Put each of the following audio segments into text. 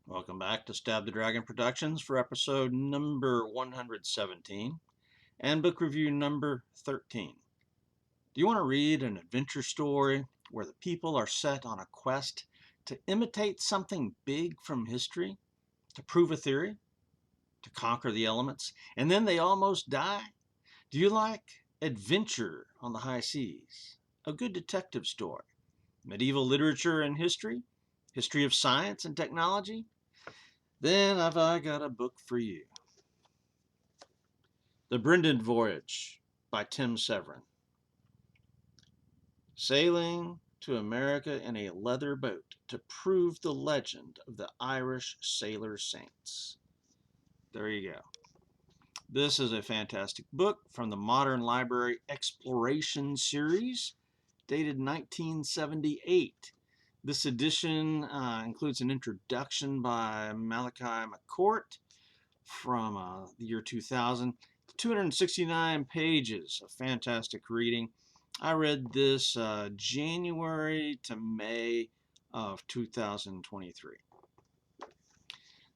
Welcome back to Stab the Dragon Productions for episode number 117 and book review number 13. Do you want to read an adventure story where the people are set on a quest to imitate something big from history, to prove a theory, to conquer the elements, and then they almost die? Do you like adventure on the high seas, a good detective story, medieval literature and history, history of science and technology? Then have I got a book for you. The Brendan Voyage by Tim Severin. Sailing to America in a leather boat to prove the legend of the Irish sailor saints. There you go. This is a fantastic book from the Modern Library Exploration series, dated 1978. This edition includes an introduction by Malachi McCourt from the year 2000. 269 pages of fantastic reading. I read this January to May of 2023.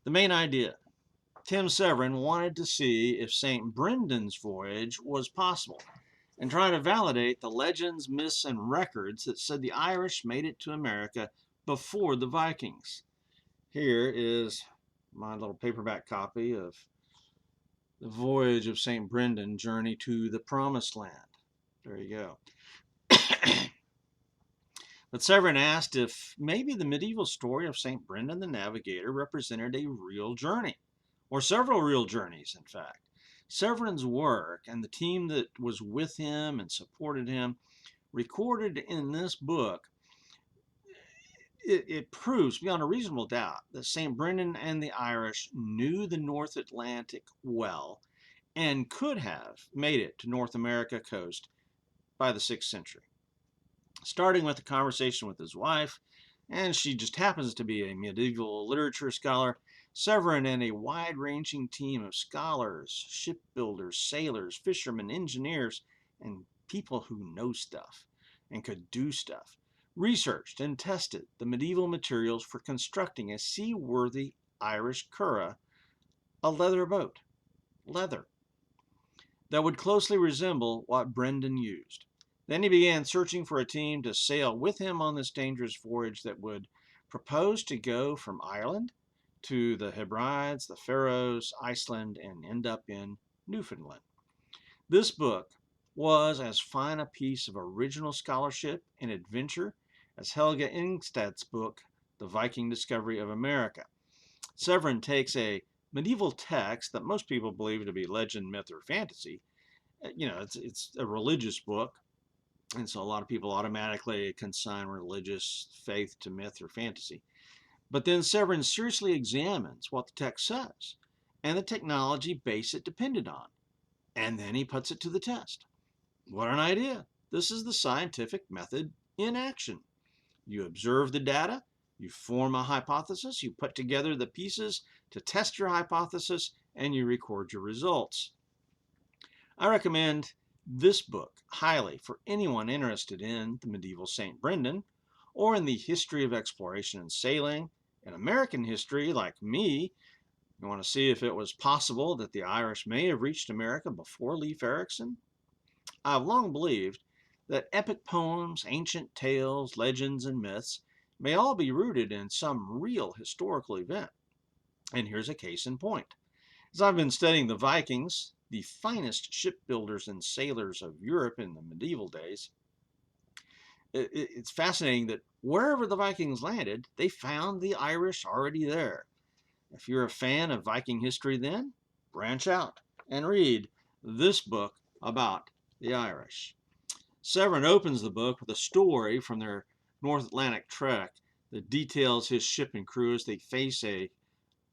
The main idea. Tim Severin wanted to see if St. Brendan's voyage was possible and try to validate the legends, myths, and records that said the Irish made it to America before the Vikings. Here is my little paperback copy of The Voyage of St. Brendan, Journey to the Promised Land. There you go. But Severin asked if maybe the medieval story of St. Brendan the Navigator represented a real journey, or several real journeys, in fact. Severin's work and the team that was with him and supported him recorded in this book, it proves beyond a reasonable doubt that St. Brendan and the Irish knew the North Atlantic well and could have made it to North America coast by the 6th century. Starting with a conversation with his wife, and she just happens to be a medieval literature scholar, Severin and a wide-ranging team of scholars, shipbuilders, sailors, fishermen, engineers, and people who know stuff and could do stuff, researched and tested the medieval materials for constructing a seaworthy Irish currach, a leather boat, leather, that would closely resemble what Brendan used. Then he began searching for a team to sail with him on this dangerous voyage that would propose to go from Ireland to the Hebrides, the Faroes, Iceland, and end up in Newfoundland. This book was as fine a piece of original scholarship and adventure as Helga Ingstad's book, The Viking Discovery of America. Severin takes a medieval text that most people believe to be legend, myth, or fantasy. It's a religious book, and so a lot of people automatically consign religious faith to myth or fantasy. But then Severin seriously examines what the text says and the technology base it depended on, and then he puts it to the test. What an idea! This is the scientific method in action. You observe the data, you form a hypothesis, you put together the pieces to test your hypothesis, and you record your results. I recommend this book highly for anyone interested in the medieval St. Brendan, or in the history of exploration and sailing, in American history like me. You want to see if it was possible that the Irish may have reached America before Leif Erikson? I've long believed that epic poems, ancient tales, legends, and myths may all be rooted in some real historical event. And here's a case in point. As I've been studying the Vikings, the finest shipbuilders and sailors of Europe in the medieval days, it's fascinating that wherever the Vikings landed, they found the Irish already there. If you're a fan of Viking history then, branch out and read this book about the Irish. Severin opens the book with a story from their North Atlantic trek that details his ship and crew as they face a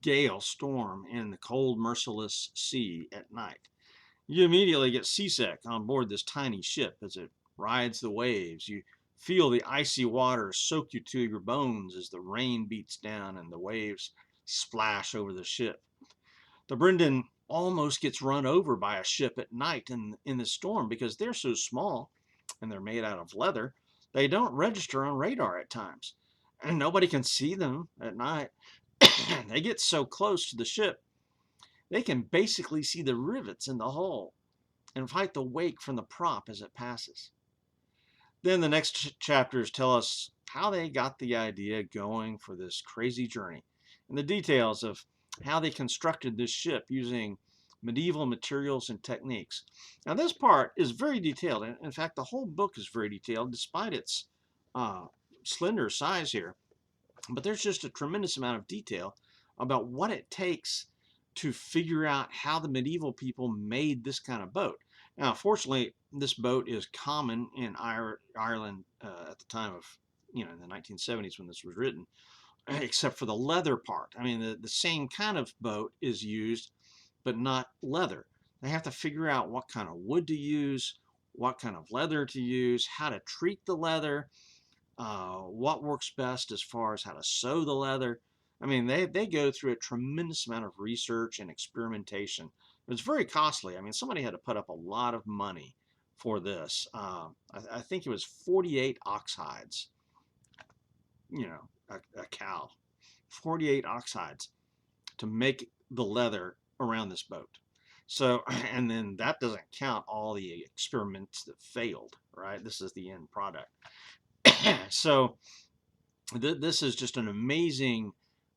gale storm in the cold, merciless sea at night. You immediately get seasick on board this tiny ship as it rides the waves. You feel the icy water soak you to your bones as the rain beats down and the waves splash over the ship. The Brendan almost gets run over by a ship at night in the storm because they're so small and they're made out of leather. They don't register on radar at times, and nobody can see them at night. They get so close to the ship, they can basically see the rivets in the hull and fight the wake from the prop as it passes. Then the next chapters tell us how they got the idea going for this crazy journey and the details of how they constructed this ship using medieval materials and techniques. Now, this part is very detailed. In fact, the whole book is very detailed despite its uh, slender size here. But there's just a tremendous amount of detail about what it takes to figure out how the medieval people made this kind of boat. Now, fortunately, this boat is common in Ireland at the time of, in the 1970s when this was written, except for the leather part. I mean, the same kind of boat is used, but not leather. They have to figure out what kind of wood to use, what kind of leather to use, how to treat the leather, what works best as far as how to sew the leather. I mean, they go through a tremendous amount of research and experimentation. It's very costly. I mean, somebody had to put up a lot of money for this. I think it was 48 ox hides, a cow, 48 ox hides to make the leather around this boat. So, and then that doesn't count all the experiments that failed, right? This is the end product. So this is just an amazing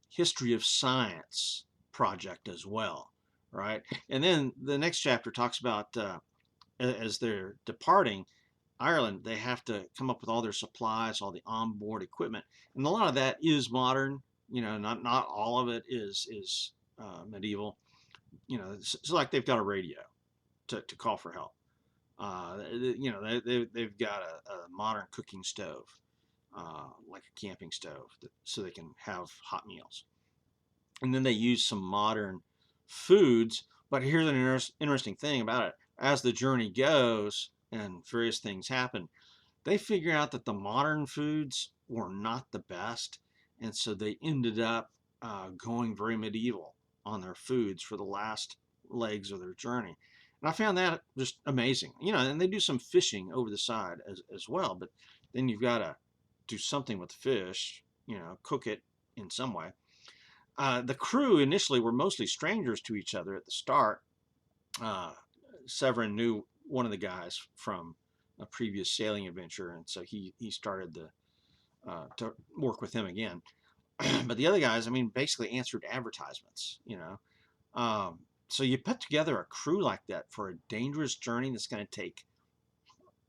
history of science project as well, right? And then the next chapter talks about as they're departing Ireland, they have to come up with all their supplies, all the onboard equipment, and a lot of that is modern. Not all of it is medieval. It's like they've got a radio to call for help. They've got a modern cooking stove, like a camping stove, so they can have hot meals. And then they use some modern foods. But here's an interesting thing about it. As the journey goes and various things happen, they figure out that the modern foods were not the best. And so they ended up going very medieval on their foods for the last legs of their journey. And I found that just amazing. And they do some fishing over the side as well. But then you've got to do something with the fish, cook it in some way. The crew initially were mostly strangers to each other at the start. Severin knew one of the guys from a previous sailing adventure, and so he started to work with him again. But the other guys, I mean, basically answered advertisements, so you put together a crew like that for a dangerous journey that's going to take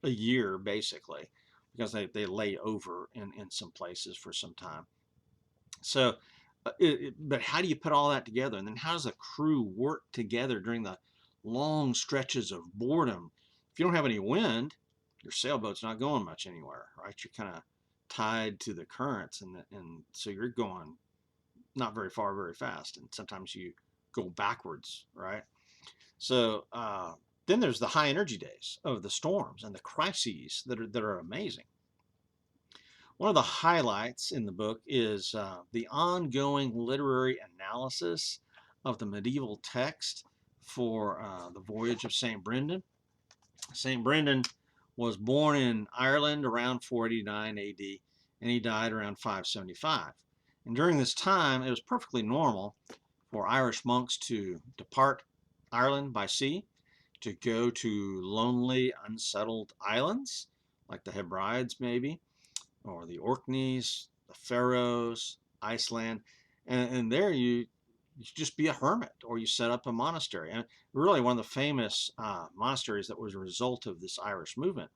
a year, basically, because they lay over in some places for some time. So, but how do you put all that together? And then how does a crew work together during the long stretches of boredom? If you don't have any wind, your sailboat's not going much anywhere, right? You're kind of tied to the currents, and so you're going not very far, very fast, and sometimes you go backwards, right? So then there's the high energy days of the storms and the crises that are amazing. One of the highlights in the book is the ongoing literary analysis of the medieval text for the Voyage of St. Brendan. St. Brendan was born in Ireland around 489 AD, and he died around 575. And during this time, it was perfectly normal for Irish monks to depart Ireland by sea, to go to lonely, unsettled islands, like the Hebrides maybe, or the Orkneys, the Faroes, Iceland, and there you just be a hermit, or you set up a monastery. And really one of the famous monasteries that was a result of this Irish movement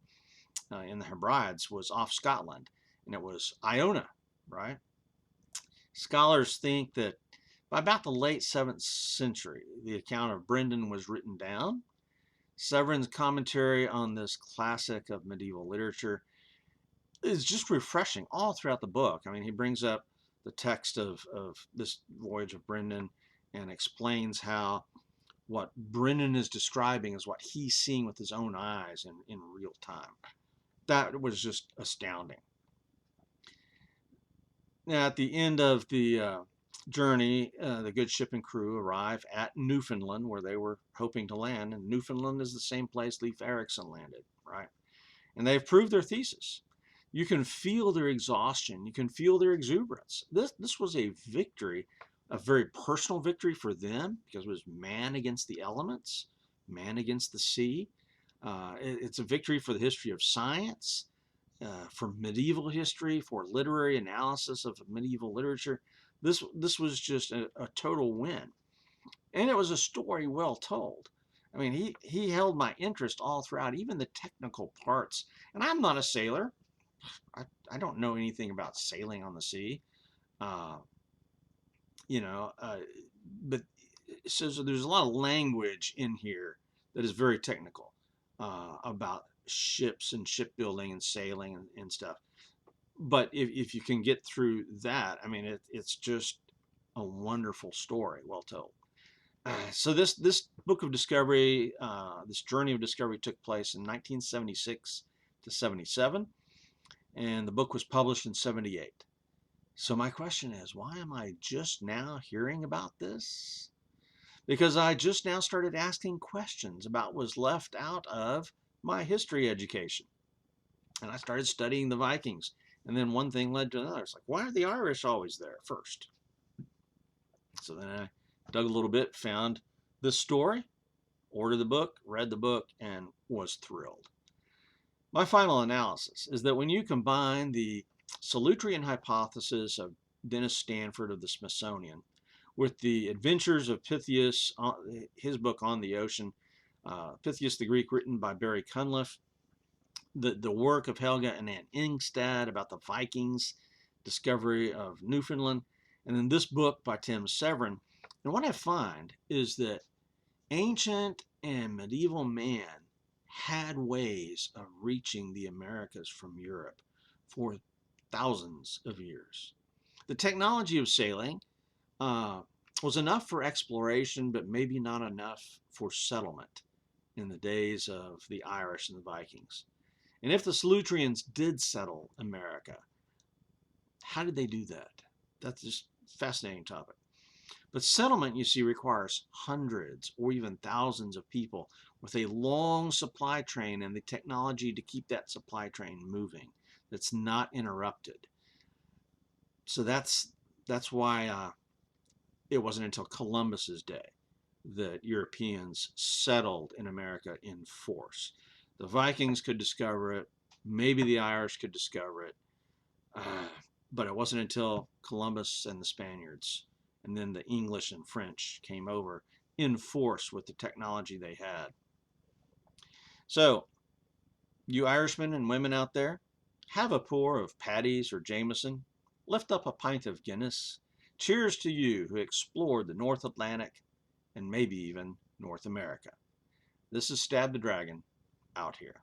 in the Hebrides was off Scotland, and it was Iona, right? Scholars think that by about the late 7th century, the account of Brendan was written down. Severin's commentary on this classic of medieval literature is just refreshing all throughout the book. I mean, he brings up the text of this Voyage of Brendan and explains how what Brendan is describing is what he's seeing with his own eyes in real time. That was just astounding. Now, at the end of the journey, the good ship and crew arrive at Newfoundland, where they were hoping to land. And Newfoundland is the same place Leif Erikson landed, right? And they've proved their thesis. You can feel their exhaustion. You can feel their exuberance. This was a victory a very personal victory for them because it was man against the elements, man against the sea. It's a victory for the history of science, for medieval history, for literary analysis of medieval literature. This was just a total win, and it was a story well told. I mean, he held my interest all throughout, even the technical parts. And I'm not a sailor. I don't know anything about sailing on the sea. Uh, you know, but so there's a lot of language in here that is very technical about ships and shipbuilding and sailing and stuff. But if you can get through that, I mean, it's just a wonderful story, well told. So this book of discovery, this journey of discovery, took place in 1976 to 77, and the book was published in 78. So my question is, why am I just now hearing about this? Because I just now started asking questions about what was left out of my history education. And I started studying the Vikings. And then one thing led to another. It's like, why are the Irish always there first? So then I dug a little bit, found this story, ordered the book, read the book, and was thrilled. My final analysis is that when you combine the Solutrean hypothesis of Dennis Stanford of the Smithsonian with the adventures of Pythias, his book On the Ocean, Pythias the Greek, written by Barry Cunliffe, the work of Helga and Ann Ingstad about the Vikings, discovery of Newfoundland, and then this book by Tim Severin. And what I find is that ancient and medieval man had ways of reaching the Americas from Europe for thousands of years. The technology of sailing was enough for exploration, but maybe not enough for settlement in the days of the Irish and the Vikings. And if the Solutreans did settle America, how did they do that? That's just a fascinating topic. But settlement, you see, requires hundreds or even thousands of people with a long supply train and the technology to keep that supply train moving that's not interrupted. So that's why it wasn't until Columbus's day that Europeans settled in America in force. The Vikings could discover it, maybe the Irish could discover it, but it wasn't until Columbus and the Spaniards, and then the English and French came over in force with the technology they had. So, you Irishmen and women out there, have a pour of Paddy's or Jameson, lift up a pint of Guinness. Cheers to you who explored the North Atlantic and maybe even North America. This is Stab the Dragon, out here.